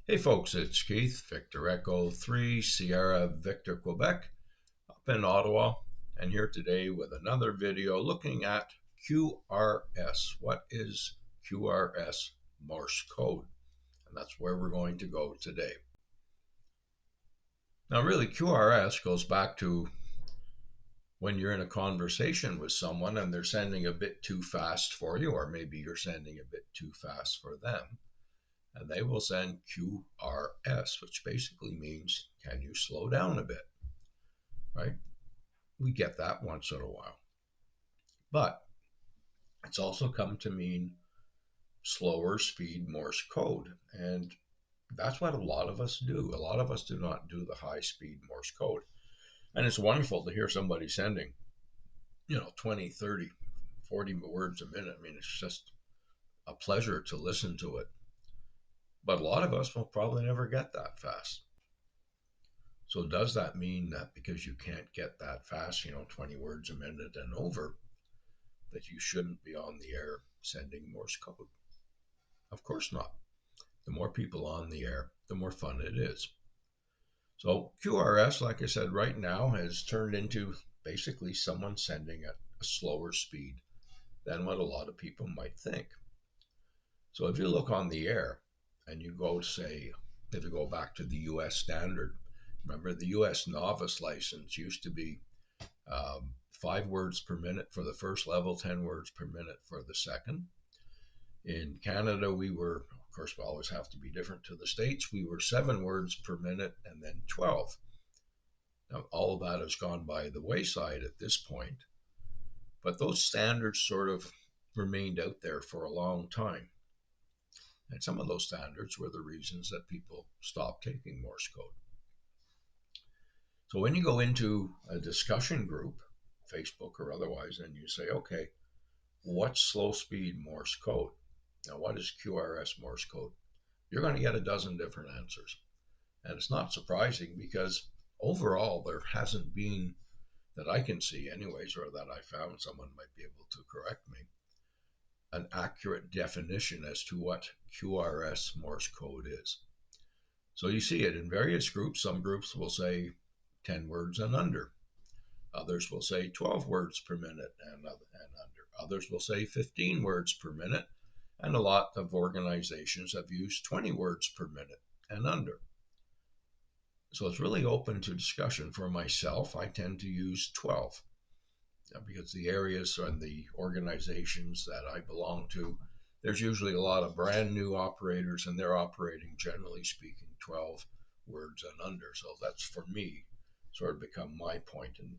Hey folks, it's Keith, Victor Echo 3, Sierra Victor Quebec, up in Ottawa, and here today with another video looking at QRS. What is QRS Morse code? And that's where we're going to go today. Now, really, QRS goes back to when you're in a conversation with someone and they're sending a bit too fast for you, or maybe you're sending a bit too fast for them. And they will send QRS, which basically means, can you slow down a bit, right? We get that once in a while. But it's also come to mean slower speed Morse code. And that's what a lot of us do. A lot of us do not do the high speed Morse code. And it's wonderful to hear somebody sending, 20, 30, 40 words a minute. I mean, it's just a pleasure to listen to it. But a lot of us will probably never get that fast. So does that mean that because you can't get that fast, 20 words a minute and over, that you shouldn't be on the air sending Morse code? Of course not. The more people on the air, the more fun it is. So QRS, like I said, right now has turned into basically someone sending at a slower speed than what a lot of people might think. So if you look on the air and you go, say, if you go back to the US standard, remember the US novice license used to be 5 words per minute for the first level, 10 words per minute for the second. In Canada, we were, of course, we always have to be different to the States. We were 7 words per minute and then 12. Now, all of that has gone by the wayside at this point, but those standards sort of remained out there for a long time. And some of those standards were the reasons that people stopped taking Morse code. So when you go into a discussion group, Facebook or otherwise, and you say, okay, what's slow speed Morse code? Now, what is QRS Morse code? You're going to get a dozen different answers. And it's not surprising because overall, there hasn't been, that I can see anyways, or that I found, someone might be able to correct me, an accurate definition as to what QRS Morse code is. So you see it in various groups. Some groups will say 10 words and under. Others will say 12 words per minute and under. Others will say 15 words per minute. And a lot of organizations have used 20 words per minute and under. So it's really open to discussion. For myself, I tend to use 12 because the areas and the organizations that I belong to, there's usually a lot of brand new operators and they're operating, generally speaking, 12 words and under. So that's, for me, sort of become my point. And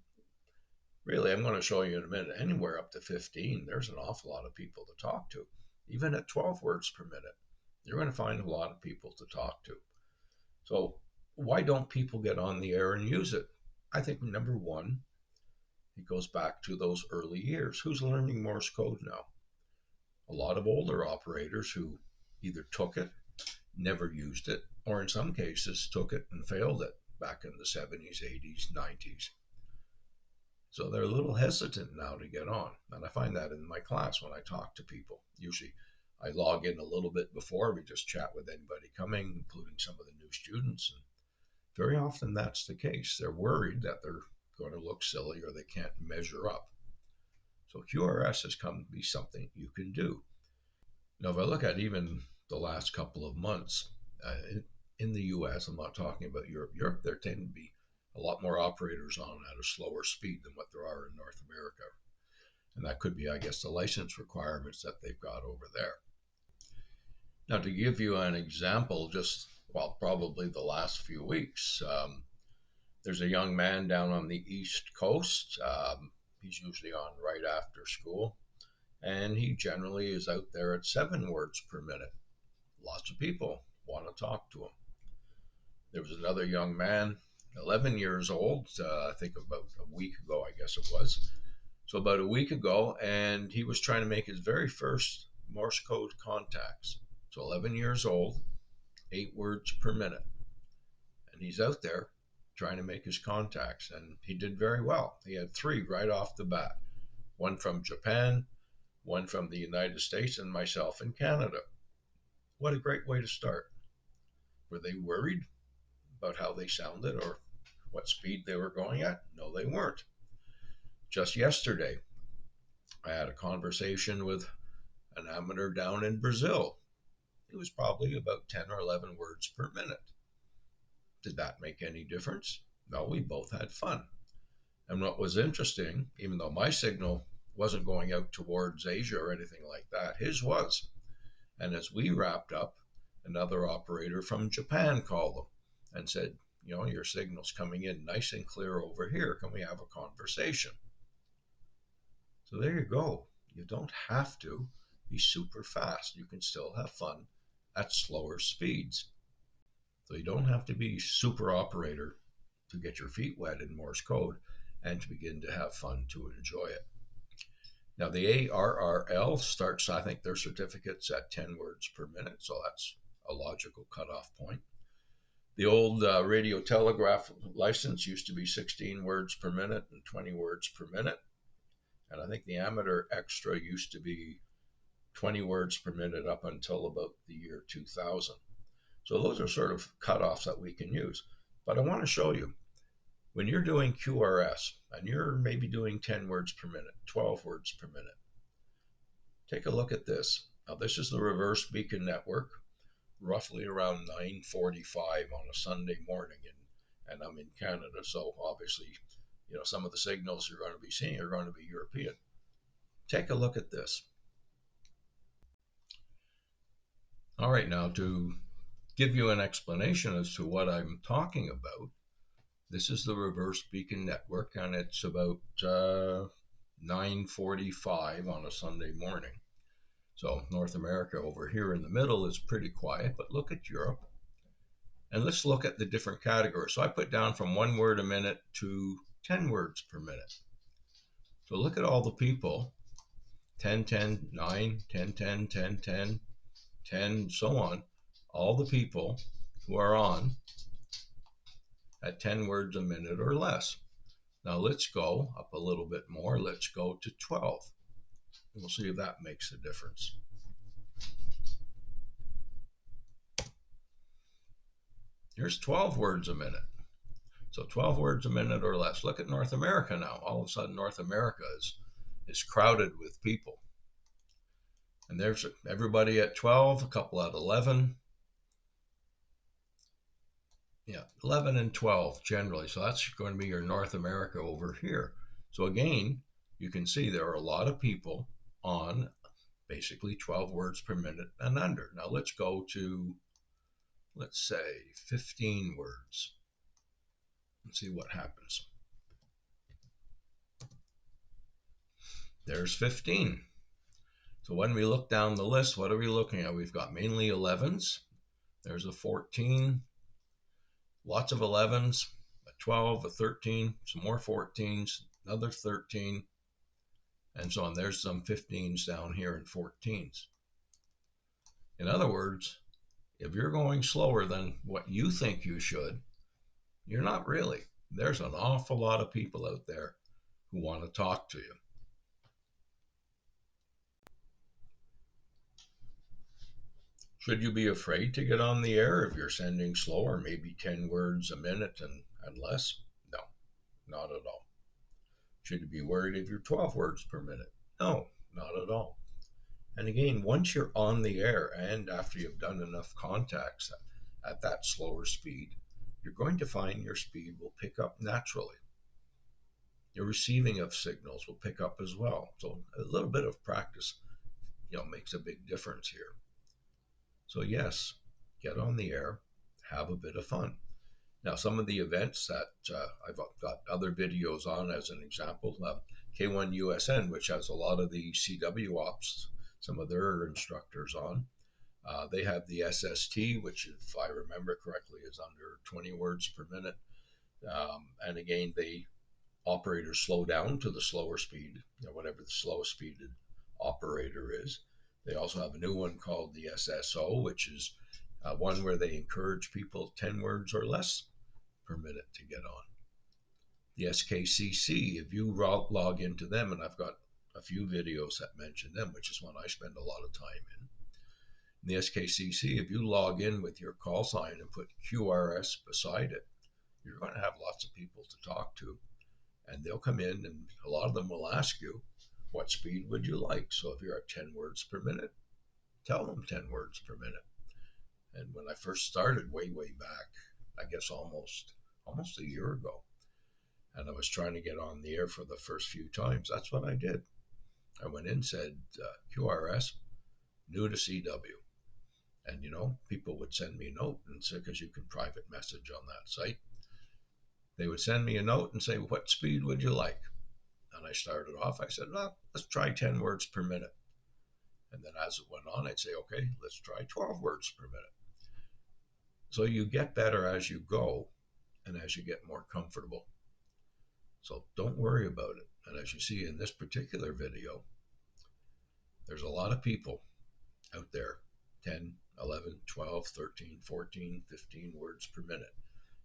really, I'm going to show you in a minute, anywhere up to 15, there's an awful lot of people to talk to. Even at 12 words per minute, you're going to find a lot of people to talk to. So why don't people get on the air and use it? I think number one, it goes back to those early years. Who's learning Morse code now? A lot of older operators who either took it, never used it, or in some cases took it and failed it back in the 70s, 80s, 90s. So they're a little hesitant now to get on. And I find that in my class when I talk to people. Usually I log in a little bit before, we just chat with anybody coming, including some of the new students. And very often that's the case. They're worried that they're going to look silly or they can't measure up. So QRS has come to be something you can do. Now, if I look at even the last couple of months in the US, I'm not talking about Europe. Europe, there tend to be a lot more operators on at a slower speed than what there are in North America. And that could be, I guess, the license requirements that they've got over there. Now, to give you an example, just, well, probably the last few weeks, there's a young man down on the East Coast. He's usually on right after school, and he generally is out there at 7 words per minute. Lots of people want to talk to him. There was another young man, 11 years old, I think about a week ago, I guess it was. So about a week ago, and he was trying to make his very first Morse code contacts. So 11 years old, 8 words per minute. And he's out there trying to make his contacts, and he did very well. He had 3 right off the bat, one from Japan, one from the United States, and myself in Canada. What a great way to start. Were they worried about how they sounded or what speed they were going at? No, they weren't. Just yesterday, I had a conversation with an amateur down in Brazil. It was probably about 10 or 11 words per minute. Did that make any difference? No, we both had fun. And what was interesting, even though my signal wasn't going out towards Asia or anything like that, his was. And as we wrapped up, another operator from Japan called them and said, your signal's coming in nice and clear over here. Can we have a conversation? So there you go. You don't have to be super fast. You can still have fun at slower speeds. So you don't have to be super operator to get your feet wet in Morse code and to begin to have fun to enjoy it. Now the ARRL starts, I think, their certificates at 10 words per minute, so that's a logical cutoff point. The old radio telegraph license used to be 16 words per minute and 20 words per minute. And I think the amateur extra used to be 20 words per minute up until about the year 2000. So those are sort of cutoffs that we can use. But I want to show you, when you're doing QRS and you're maybe doing 10 words per minute, 12 words per minute, take a look at this. Now this is the reverse beacon network, roughly around 9:45 on a Sunday morning, and I'm in Canada, so obviously, some of the signals you're going to be seeing are going to be European. Take a look at this. All right, now to give you an explanation as to what I'm talking about, this is the reverse beacon network, and it's about 9:45 on a Sunday morning. So North America over here in the middle is pretty quiet, but look at Europe. And let's look at the different categories. So I put down from 1 word a minute to 10 words per minute. So look at all the people, 10, 10, 9, 10, 10, 10, 10, 10, so on. All the people who are on at 10 words a minute or less. Now let's go up a little bit more. Let's go to 12. We'll see if that makes a difference. Here's 12 words a minute. So 12 words a minute or less. Look at North America now. All of a sudden, North America is crowded with people. And there's everybody at 12, a couple at 11. Yeah, 11 and 12 generally. So that's going to be your North America over here. So again, you can see there are a lot of people on basically 12 words per minute and under. Now let's go to, let's say, 15 words and see what happens. There's 15. So when we look down the list, what are we looking at? We've got mainly 11s. There's a 14, lots of 11s, a 12, a 13, some more 14s, another 13, and so on. There's some 15s down here and 14s. In other words, if you're going slower than what you think you should, you're not really. There's an awful lot of people out there who want to talk to you. Should you be afraid to get on the air if you're sending slower, maybe 10 words a minute and less? No, not at all. Should you be worried if you're 12 words per minute? No, not at all. And again, once you're on the air and after you've done enough contacts at that slower speed, you're going to find your speed will pick up naturally. Your receiving of signals will pick up as well. So a little bit of practice, makes a big difference here. So yes, get on the air, have a bit of fun. Now, some of the events that I've got other videos on, as an example, K1USN, which has a lot of the CW ops, some of their instructors on. They have the SST, which, if I remember correctly, is under 20 words per minute. And again, the operators slow down to the slower speed, whatever the slowest speeded operator is. They also have a new one called the SSO, which is one where they encourage people 10 words or less per minute to get on. The SKCC, if you log into them, and I've got a few videos that mention them, which is one I spend a lot of time in. In the SKCC, if you log in with your call sign and put QRS beside it, you're going to have lots of people to talk to, and they'll come in, and a lot of them will ask you, what speed would you like? So if you're at 10 words per minute, tell them 10 words per minute. And when I first started way back, I guess almost a year ago, and I was trying to get on the air for the first few times, that's what I did. I went in and said, QRS, new to CW. And people would send me a note and say, because you can private message on that site, they would send me a note and say, what speed would you like? And I started off, I said, well, let's try 10 words per minute. And then as it went on, I'd say, okay, let's try 12 words per minute. So you get better as you go and as you get more comfortable. So don't worry about it. And as you see in this particular video, there's a lot of people out there, 10, 11, 12, 13, 14, 15 words per minute.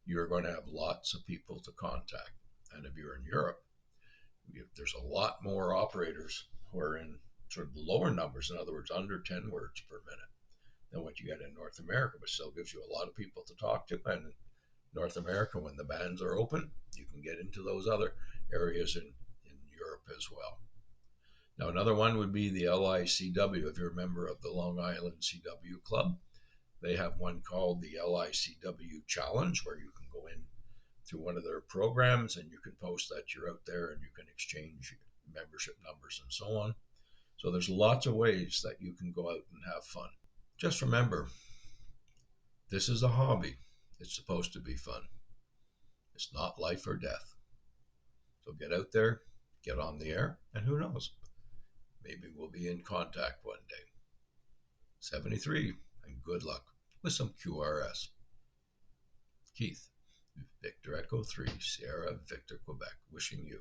You're going to have lots of people to contact. And if you're in Europe, there's a lot more operators who are in sort of lower numbers, in other words, under 10 words per minute, than what you get in North America, but still gives you a lot of people to talk to. And in North America, when the bands are open, you can get into those other areas in Europe as well. Now, another one would be the LICW. If you're a member of the Long Island CW Club, they have one called the LICW Challenge, where you can go in through one of their programs and you can post that you're out there and you can exchange membership numbers and so on. So there's lots of ways that you can go out and have fun. Just remember, this is a hobby. It's supposed to be fun. It's not life or death. So get out there, get on the air, and who knows? Maybe we'll be in contact one day. 73, and good luck with some QRS. Keith, Victor Echo 3, Sierra Victor, Quebec, wishing you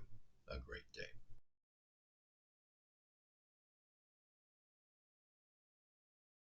a great day.